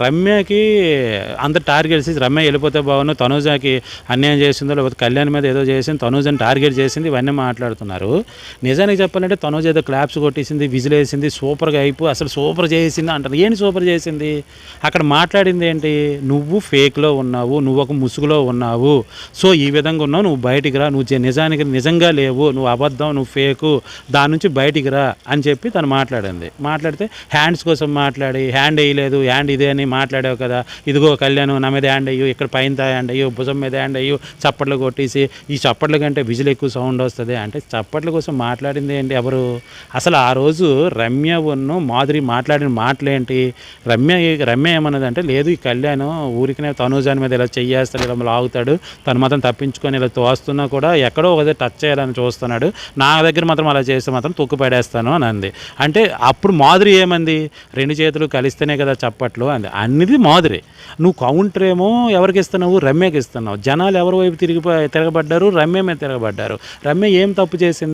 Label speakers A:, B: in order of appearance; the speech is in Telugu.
A: రమ్యకి అంత టార్గెట్స్ రమ్య వెళ్ళిపోతే బాగుండు, తనూజకి అన్యాయం చేసిందో లేకపోతే కళ్యాణ్ మీద ఏదో చేసింది, తనూజని టార్గెట్ చేసింది, ఇవన్నీ మాట్లాడుతున్నారు. నిజానికి చెప్పాలంటే తనూజ ఏదో క్లాప్స్ కొట్టేసింది, విజిల్ వేసింది, సూపర్గా అయిపో అసలు సూపర్ చేసింది అంటారు. ఏంటి సూపర్ చేసింది? అక్కడ మాట్లాడింది ఏంటి? నువ్వు ఫేక్లో ఉన్నావు, నువ్వు ఒక ముసుగులో ఉన్నావు, సో ఈ విధంగా ఉన్నావు, నువ్వు బయటికి రా, నువ్వు నిజానికి నిజంగా లేవు, నువ్వు అబద్ధం, నువ్వు ఫేకు, దాని నుంచి బయటికి రా అని చెప్పి తను మాట్లాడింది. మాట్లాడితే హ్యాండ్స్ కోసం మాట్లాడి హ్యాండ్ వేయలేదు, హ్యాండ్ ఇదే అని మాట్లాడావు కదా, ఇదిగో కళ్యాణ్ నా మీద హ్యాండ్ అయ్యు, ఇక్కడ పైన హ్యాండ్ అయ్యు, భుజం మీద హ్యాండ్ అయ్యు, చప్పట్లు కొట్టేసి ఈ చప్పట్ల కంటే విజిల్ ఎక్కువ సౌండ్ వస్తుంది అంటే చప్పట్ల కోసం మాట్లాడింది ఏంటి? ఎవరు అసలు ఆ రోజు రమ్య ఉన్ను మాధురి మాట్లాడిన మాటలేంటి? రమ్య ఏమన్నదంటే లేదు ఈ కళ్యాణ్ ఊరికినే తనూజాని మీద ఇలా చెయ్యేస్తాడు, ఇలా లాగుతాడు, తను మాత్రం తప్పించుకొని ఇలా తోస్తున్నా కూడా ఎక్కడో ఒకదే టచ్ చేయాలని చూస్తున్నాడు, నా దగ్గర మాత్రం అలా చేస్తే మాత్రం తొక్కు పడేస్తాను అని అంది. అంటే అప్పుడు మాధురి ఏమంది? రెండు చేతులు కలిస్తేనే కదా చప్పట్లు అంది. అన్నిది మాధురి. నువ్వు కౌంటర్ ఏమో ఎవరికి ఇస్తున్నావు? రమ్యకి ఇస్తున్నావు. జనాలు ఎవరి వైపు తిరగబడ్డారు? రమ్య మీద తిరగబడ్డారు. రమ్య ఏం తప్పు చేసింది?